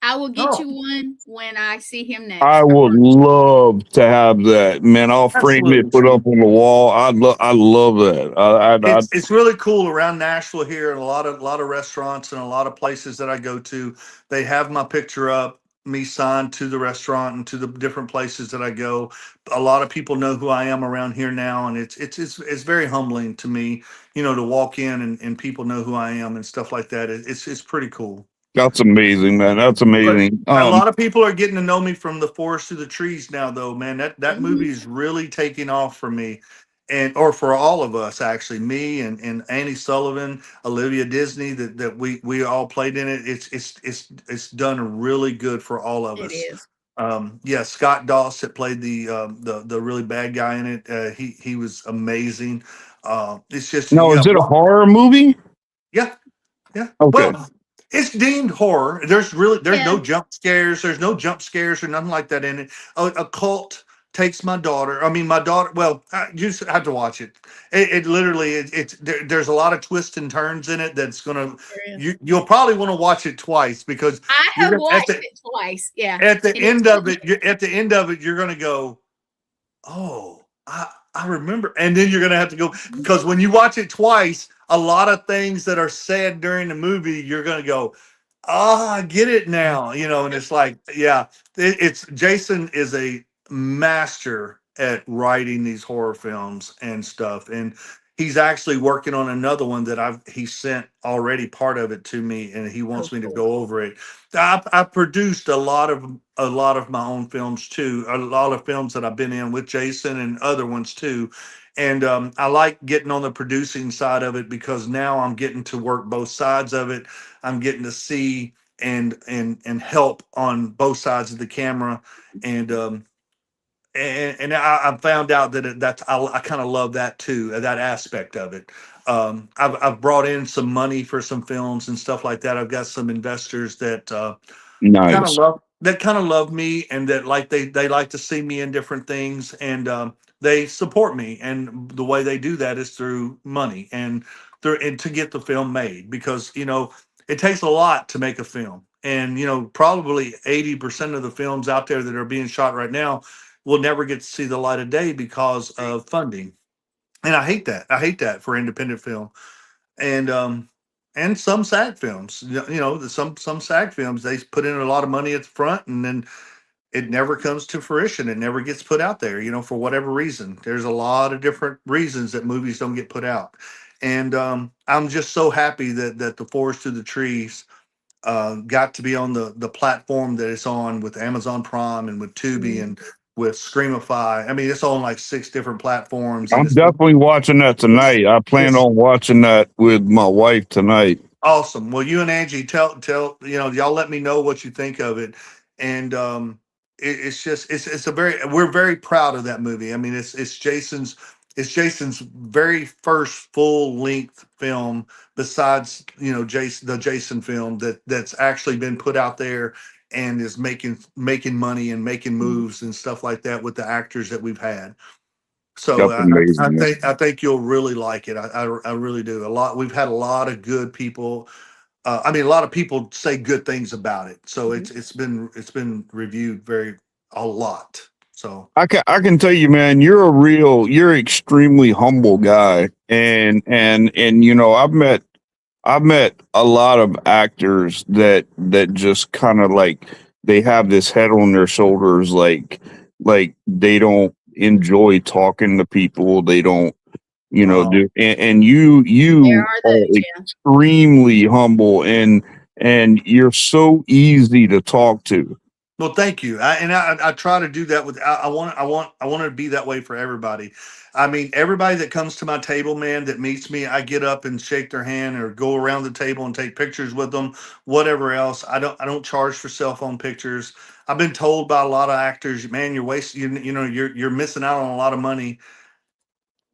I will get Oh, you one when I see him I next. would love to have that, man. I'll frame absolutely, it, put it Jimmy. up on the wall. I love that. It's really cool around Nashville here, and a lot of restaurants and a lot of places that I go to. They have my picture up, me signed to the restaurant and to the different places that I go. A lot of people know who I am around here now, and it's very humbling to me, to walk in and people know who I am and stuff like that. It's pretty cool. That's amazing, man. That's But amazing. a lot of people are getting to know me from the forest to the trees now, though, man. That Mhm. movie is really taking off for me, or for all of us, actually. Me and Annie Sullivan, Olivia Disney, that we all played in it. It's done really good for all of It us. is. Yeah, Scott Doss that played the really bad guy in it. He was amazing. It's just Now, is it a well, horror movie? yeah, yeah. Okay. Well, it's deemed horror. There's Yeah. no jump scares. There's no jump scares or nothing like that in it. A cult takes my daughter. I mean, my daughter. Well, you just have to watch it. It literally there's a lot of twists and turns in it that's gonna There is. you'll probably want to watch it twice because I you're have at watched the it twice. Yeah. at the And it's end of really it. At the end of it, you're gonna go, oh, I remember. And then you're gonna have to go good. because when you watch it twice, a lot of things that are said during the movie, you're gonna go, oh, I get it now. And it's like, yeah, it's Jason is a master at writing these horror films and stuff. And he's actually working on another one that he sent already part of it to me, and he Oh, wants me to cool. go over it. I produced a lot of my own films too, a lot of films that I've been in with Jason and other ones too. And I like getting on the producing side of it because now I'm getting to work both sides of it. I'm getting to see and help on both sides of the camera, and I found out that that's I kind of love that too, that aspect of it. I've brought in some money for some films and stuff like that. I've got some investors that Nice. kind of love me, and that like they like to see me in different things, and they support me, and the way they do that is through money and to get the film made, because it takes a lot to make a film, and probably 80% of the films out there that are being shot right now will never get to see the light of day because of funding. And I hate that for independent film, and some SAG films. Some SAG films, they put in a lot of money at the front, and then it never comes to fruition. It never gets put out there. For whatever reason. There's a lot of different reasons that movies don't get put out, and I'm just so happy that the Forest to the Trees got to be on the platform that it's on with Amazon Prime and with Tubi Mm. and with Screamify. I mean, it's on like 6 different platforms, and I'm it's definitely watching that it's tonight. I plan it's on watching that with my wife tonight. awesome. Well, you and Angie, tell y'all, let me know what you think of it, and it's just it's a very we're very proud of that movie. I mean, it's Jason's It's Jason's very first full length film, besides the Jason film that's actually been put out there and is making money and making moves and stuff like that with the actors that we've had. So That's amazing. I think you'll really like it. I really do. We've had a lot of good people. I mean, a lot of people say good things about it. So it's been reviewed a lot. So I can tell you, man, you're extremely humble guy, and I've met a lot of actors that just kind of like they have this head on their shoulders, like they don't enjoy talking to people. They don't, wow. do, and you There you are are those, yeah. extremely humble, and you're so easy to talk to. Well, thank you. I try to do that with. I want to be that way for everybody. I mean, everybody that comes to my table, man, that meets me, I get up and shake their hand or go around the table and take pictures with them. Whatever else, I don't charge for cell phone pictures. I've been told by a lot of actors, man, you're wasting. You're missing out on a lot of money.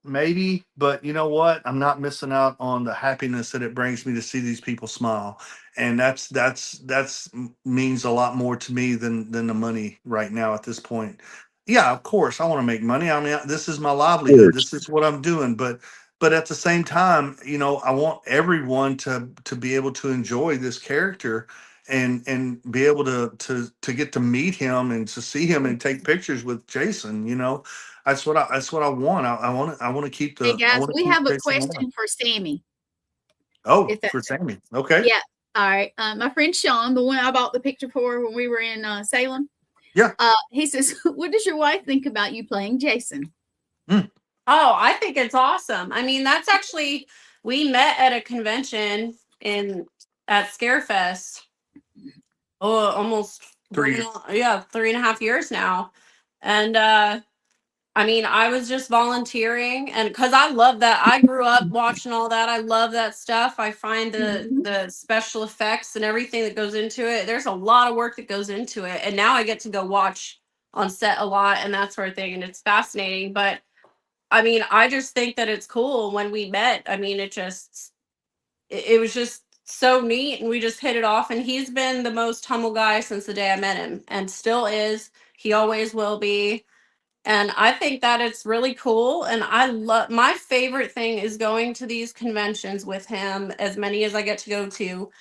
Maybe, but you know what? I'm not missing out on the happiness that it brings me to see these people smile, and that's means a lot more to me than the money right now at this point. Yeah, of course, I want to make money. I mean, this is my Of livelihood. course. This is what I'm doing. But at the same time, I want everyone to be able to enjoy this character and be able to get to meet him and to see him and take pictures with Jason. That's what I want. I want to keep Hey the I guys, want to we keep have a Jason alive. question for Sammy. Oh, If that, for Sammy. Okay. yeah. All right. My friend Sean, the one I bought the picture for when we were in Salem, Yeah. he says, "What does your wife think about you playing Jason?" Mm. Oh, I think it's awesome. I mean, that's actually we met at a convention in at Scarefest. Oh, almost 3 years. 3.5 years now. And I mean, I was just volunteering, and because I love that. I grew up watching all that. I love that stuff. I find the special effects and everything that goes into it. There's a lot of work that goes into it. And now I get to go watch on set a lot and that sort of thing. And it's fascinating. But I mean, I just think that it's cool when we met. I mean, it was just so neat, and we just hit it off. And he's been the most humble guy since the day I met him, and still is. He always will be. And I think that it's really cool. And I love my favorite thing is going to these conventions with him, as many as I get to go to.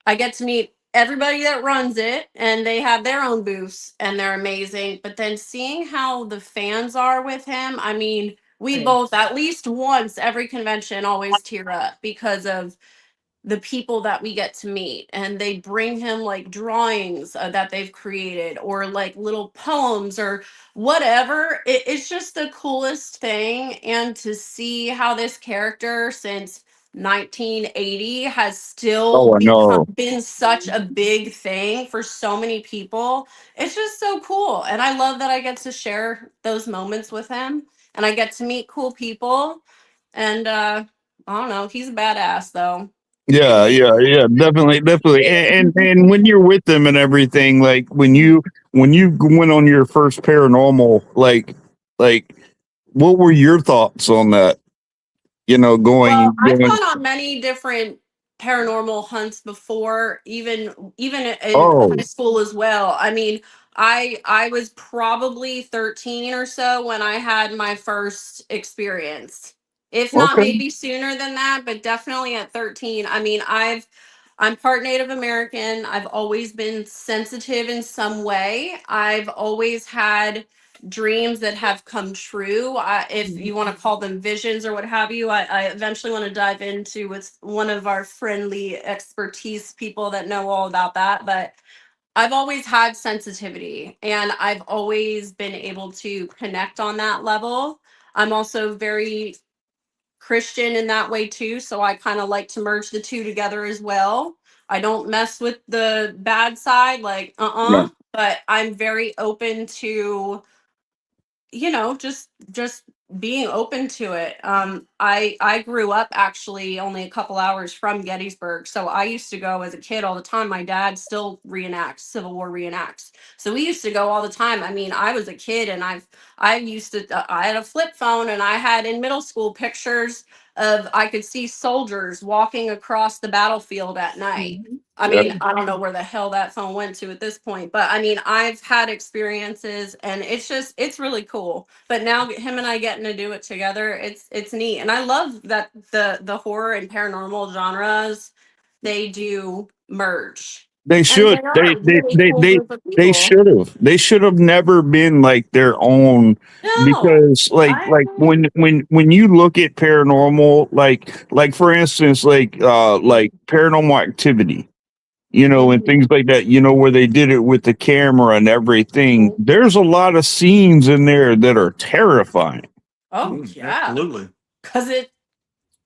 I get to meet everybody that runs it, and they have their own booths and they're amazing. But then seeing how the fans are with him, I mean, we both at least once every convention always tear up because of the people that we get to meet, and they bring him like drawings that they've created, or like little poems or whatever. It's just the coolest thing. And to see how this character since 1980 has still Oh, I know. been such a big thing for so many people, it's just so cool. And I love that I get to share those moments with him, and I get to meet cool people. And I don't know, he's a badass though. Yeah, definitely. And when you're with them and everything, like when you went on your first paranormal, like what were your thoughts on that? Well, I've Going. gone on many different paranormal hunts before, even in high Oh, school as well. I mean, I was probably 13 or so when I had my first experience. If not okay. maybe sooner than that, but definitely at 13. I mean, I'm part Native American. I've always been sensitive in some way. I've always had dreams that have come true. If you want to call them visions or what have you, I eventually want to dive into with one of our friendly expertise people that know all about that. But I've always had sensitivity, and I've always been able to connect on that level. I'm also very Christian in that way too, so I kind of like to merge the two together as well. I don't mess with the bad side, like Yeah. but I'm very open to just being open to it. I grew up actually only a couple hours from Gettysburg, so I used to go as a kid all the time. My dad still reenacts Civil War reenacts, so we used to go all the time. I mean, I was a kid, and I used to I had a flip phone, and I had in middle school pictures of I could see soldiers walking across the battlefield at night. Mhm. I Yeah. mean, I don't know where the hell that phone went to at this point, but I mean, I've had experiences, and it's really cool. But now him and I getting to do it together, it's neat. And I love that the horror and paranormal genres, they do merge. They And should. they are a really cool group of They people. should have. They should have never been like their own, No, because I when you look at paranormal, like for instance, like Paranormal Activity, and things like that, where they did it with the camera and everything. There's a lot of scenes in there that are terrifying. oh yeah, Absolutely. because it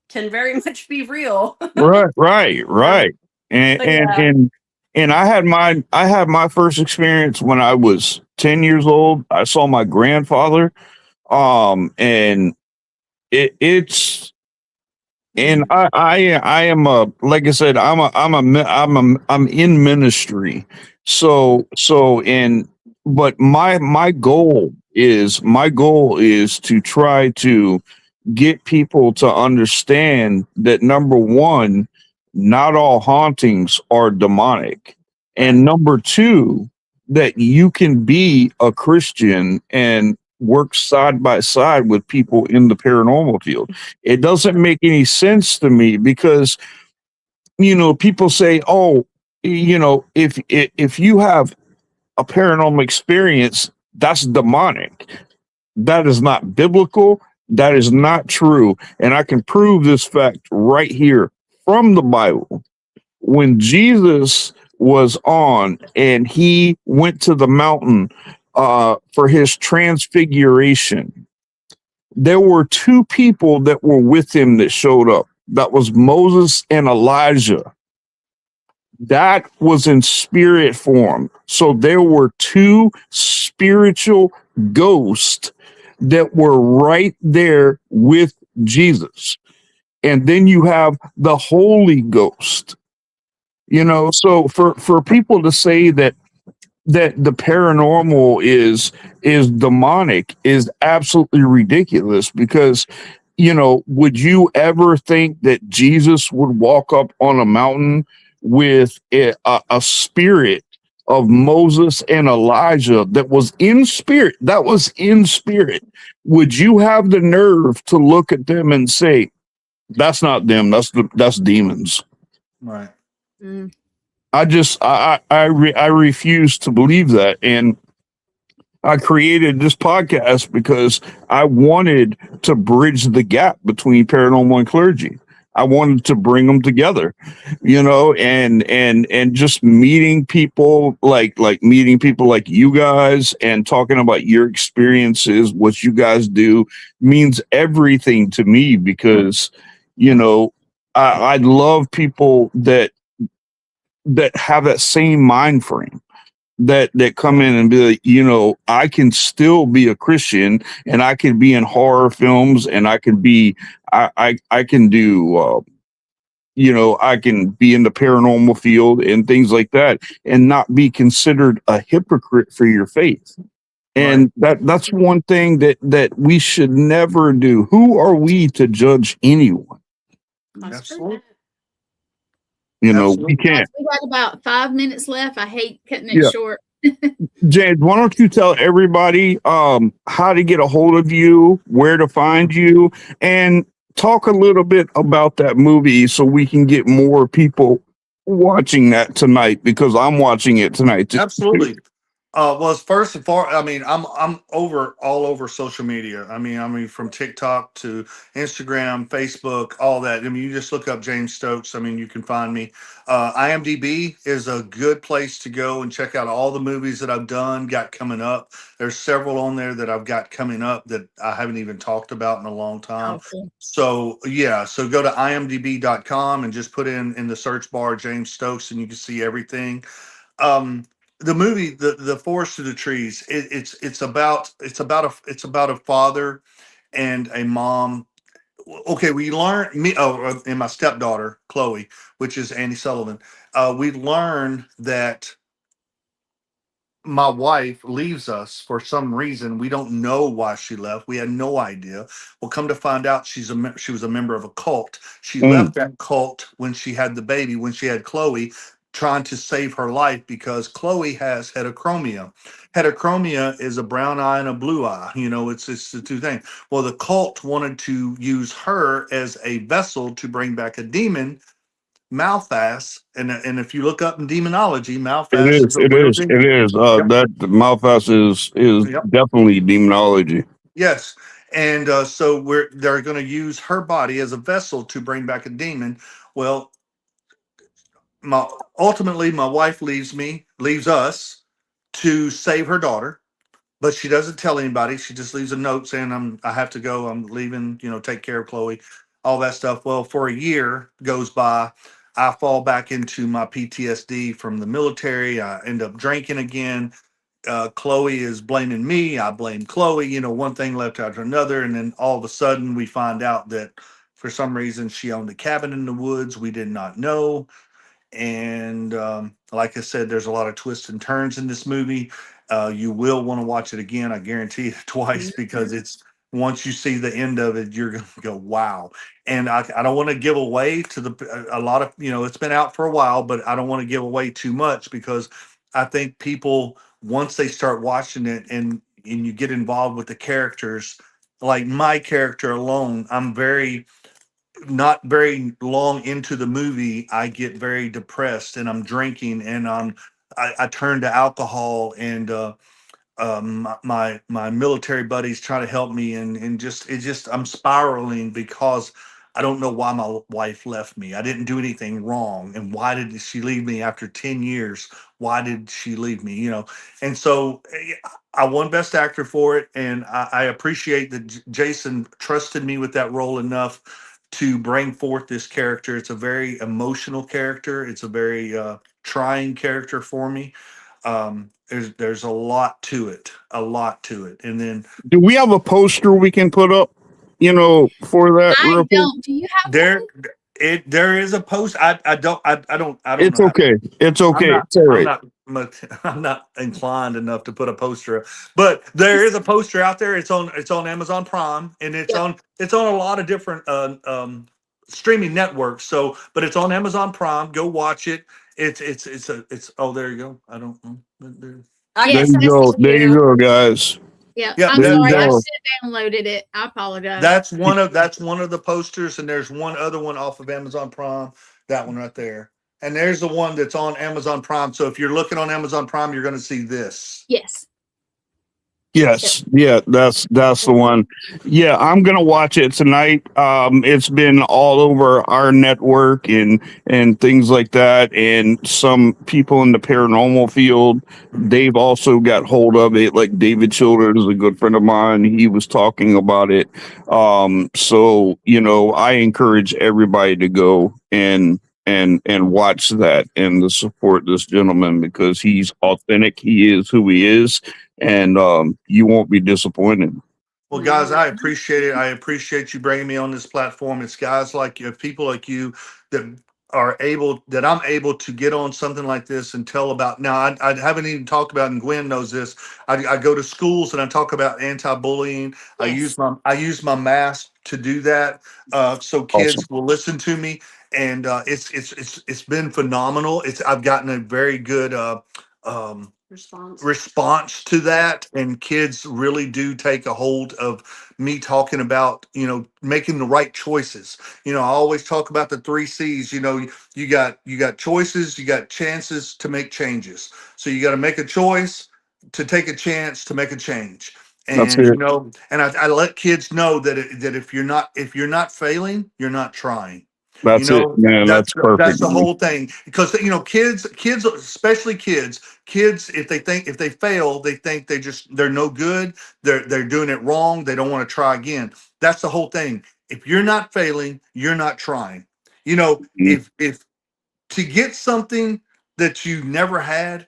can very much be real. Right. And But and yeah. and and I had my first experience when I was 10 years old. I saw my grandfather. And it's and I am a, like I said, I'm in ministry. But my goal is to try to get people to understand that, number one, not all hauntings are demonic. And number two, that you can be a Christian and work side by side with people in the paranormal field. It doesn't make any sense to me because, people say, oh, if you have a paranormal experience, that's demonic. That is not biblical. That is not true. And I can prove this fact right here from the Bible. When Jesus was on and he went to the mountain for his transfiguration, there were two people that were with him that showed up. That was Moses and Elijah. That was in spirit form. So there were two spiritual ghosts that were right there with Jesus. And then you have the Holy Ghost. So for people to say that the paranormal is demonic is absolutely ridiculous, because would you ever think that Jesus would walk up on a mountain with a spirit of Moses and Elijah that was in spirit? That was in spirit. Would you have the nerve to look at them and say, that's not them, that's demons? Right. Mm. I refuse to believe that. And I created this podcast because I wanted to bridge the gap between paranormal and clergy. I wanted to bring them together, and just meeting people like you guys and talking about your experiences, what you guys do, means everything to me, because, I love people that have that same mind frame, that come in and be like, I can still be a Christian, and I can be in horror films, and I can be, I can do, I can be in the paranormal field and things like that, and not be considered a hypocrite for your faith. And that's one thing that we should never do. Who are we to judge anyone? Absolutely. We can't. We got about 5 minutes left. I hate cutting it Yeah. short. James, why don't you tell everybody how to get a hold of you, where to find you, and talk a little bit about that movie so we can get more people watching that tonight, because I'm watching it tonight too. Absolutely. Well, first and foremost, I mean, I'm all over social media. I mean, from TikTok to Instagram, Facebook, all that. I mean, you just look up James Stokes. I mean, you can find me. IMDb is a good place to go and check out all the movies that I've got coming up. There's several on there that I've got coming up that I haven't even talked about in a long time. Awesome. So yeah, so go to imdb.com and just put in the search bar James Stokes, and you can see everything. The movie, the Forest of the Trees, it's about a father and a mom. Okay, we learn me. Oh, and my stepdaughter Chloe, which is Annie Sullivan. We learn that my wife leaves us for some reason. We don't know why she left. We had no idea. Well, come to find out, she was a member of a cult. She left that cult when she had the baby, when she had Chloe, trying to save her life because Chloe has heterochromia. Heterochromia is a brown eye and a blue eye. You know, it's the two things. Well, the cult wanted to use her as a vessel to bring back a demon, Malphas, and if you look up in demonology, It Malphas is is. a It real is. It demon. is. Yep. That Malphas is Yep. definitely demonology. Yes. And so they're going to use her body as a vessel to bring back a demon. Well, ultimately my wife leaves us to save her daughter, but she doesn't tell anybody. She just leaves a note saying I have to go. I'm leaving, take care of Chloe, all that stuff. Well, for a year goes by. I fall back into my PTSD from the military. I end up drinking again. Chloe is blaming me. I blame Chloe. One thing left after another. And then all of a sudden we find out that for some reason she owned a cabin in the woods. We did not know. And like I said, there's a lot of twists and turns in this movie. You will want to watch it again. I guarantee it twice because it's once you see the end of it, you're going to go, wow. And I don't want to give away to a lot of, it's been out for a while, but I don't want to give away too much because I think people, once they start watching it and you get involved with the characters, like my character alone, I'm not very long into the movie, I get very depressed and I'm drinking and I turn to alcohol and my military buddies try to help me and just I'm spiraling because I don't know why my wife left me. I didn't do anything wrong, and why did she leave me after 10 years? Why did she leave me? And so I won Best Actor for it, and I appreciate that Jason trusted me with that role enough to bring forth this character. It's a very emotional character. It's a very trying character for me. There's a lot to it, and then Do we have a poster we can put up? For that I real quick? don't. Do you have there one? there is a post. I don't It's know how. okay. It's I'm okay. not It's all I'm right. not much, I'm not inclined enough to put a poster up, but there is a poster out there. It's on Amazon Prime, and it's Yep. on a lot of different streaming networks. So, but it's on Amazon Prime. Go watch it. It's oh, there you go. I don't know. I There Yes, can you that's send it. go. it to There you you. go, guys. Yeah, Yeah, I'm There you sorry. I go. should have downloaded it. I apologize. that's one of the posters, and there's one other one off of Amazon Prime. That one right there, and there's the one that's on Amazon Prime. So if you're looking on Amazon Prime, you're going to see this. Yes. Yes, yeah, that's the one. Yeah, I'm gonna watch it tonight. It's been all over our network and things like that, and some people in the paranormal field, they've also got hold of it. Like David Childers, a good friend of mine, he was talking about it. So I encourage everybody to go and watch that and to support this gentleman because he's authentic. He is who he is, and you won't be disappointed. Well, guys, I appreciate it. I appreciate you bringing me on this platform. It's guys like you, people like you that that I'm able to get on something like this and tell about. Now, I haven't even talked about, and Gwen knows this. I go to schools and I talk about anti-bullying. Yes. I use my mask to do that, so Awesome. kids will listen to me, and it's been phenomenal. I've gotten a very good response to that, and kids really do take a hold of me talking about making the right choices. I always talk about the 3 C's. You got choices, you got chances to make changes. So you got to make a choice, to take a chance, to make a change. That's And it. and I let kids know that that if you're not failing, you're not trying. That's it, man. That's That's perfect, the man. whole thing, because kids, especially kids, if they fail, they think they're no good. They're doing it wrong. They don't want to try again. That's the whole thing. If you're not failing, you're not trying. Mhm. If to get something that you never had,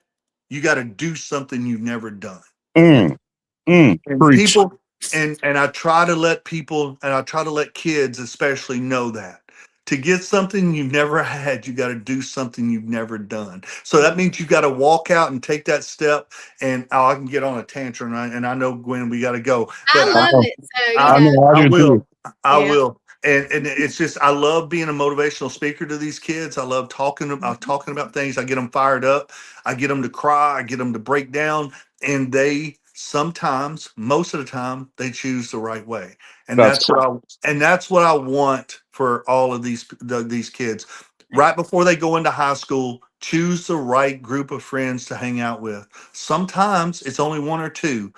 you got to do something you've never done. Mm, And preach. and I try to let people, and I try to let kids especially know that to get something you've never had, you got to do something you've never done. So that means you got to walk out and take that step. And I can get on a tantrum, and I know, Gwen, we got to go, I but love it. So, you I I, know know, I I do too. will. I yeah. will. And it's just, I love being a motivational speaker to these kids. I love talking about things. I get them fired up. I get them to cry. I get them to break down. And they sometimes, most of the time, they choose the right way. And That's that's what I want for all of these kids. Right before they go into high school, choose the right group of friends to hang out with. Sometimes it's only one or two,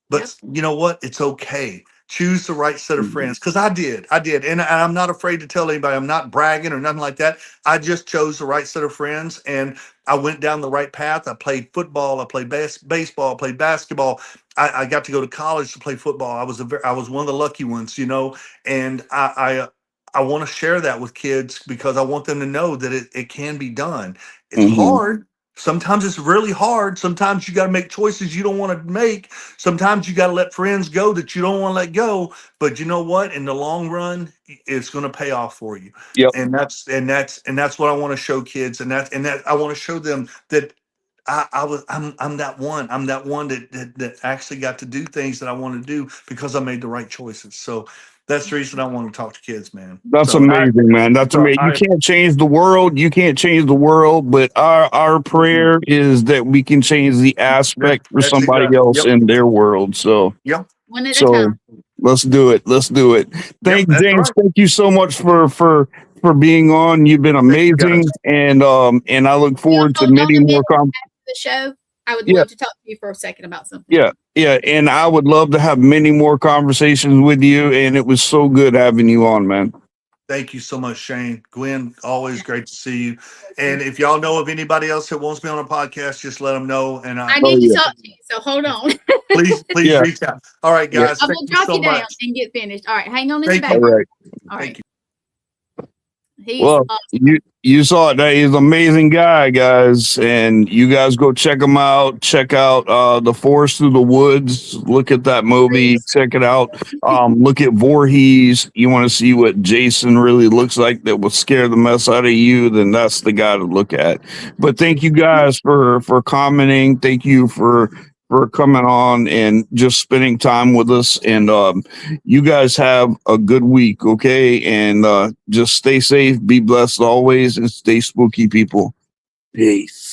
but you know what? It's okay. Choose the right set of friends. Because I did. And I'm not afraid to tell anybody. I'm not bragging or nothing like that. I just chose the right set of friends and I went down the right path. I played football. I played baseball. I played basketball. I got to go to college to play football. I was one of the lucky ones, and I want to share that with kids because I want them to know that it can be done. It's hard. Sometimes it's really hard. Sometimes you got to make choices you don't want to make. Sometimes you got to let friends go that you don't want to let go. But you know what? In the long run, it's going to pay off for you. Yep. And that's what I want to show kids. And that I want to show them that I'm that one. I'm that one that actually got to do things that I want to do because I made the right choices. So that's the reason I want to talk to kids, man. That's So amazing, man. That's amazing. You can't change the world. You can't change the world, but our prayer is that we can change the aspect for That's somebody exactly. else Yep. in their world. So, Yep. One at a so time. let's do it. Let's do it. Yep, that's James. right. Thank you so much for being on. You've been Thank you, guys. amazing, and I look forward to Hold on many a more. minute after the show. I would Yeah. love to talk to you for a second about something. Yeah, and I would love to have many more conversations with you. And it was so good having you on, man. Thank you so much, Shane. Gwen, always great to see you. And if y'all know of anybody else that wants to be on a podcast, just let them know. And I need to talk to you, so hold on. please Yeah. reach out. All right, guys. I Thank will you drop so you down much. and get finished. All right, hang on in Thank the you. back. All right. All right. Thank you. He's Well, awesome. you saw it. He's an amazing guy, guys, and you guys go check him out. Check out The Forest Through the Woods. Look at that movie. Check it out. Look at Voorhees. You want to see what Jason really looks like that will scare the mess out of you, then that's the guy to look at. But thank you guys for commenting. Thank you for coming on and just spending time with us. And you guys have a good week, okay? And just stay safe, be blessed always, and stay spooky, people. Peace.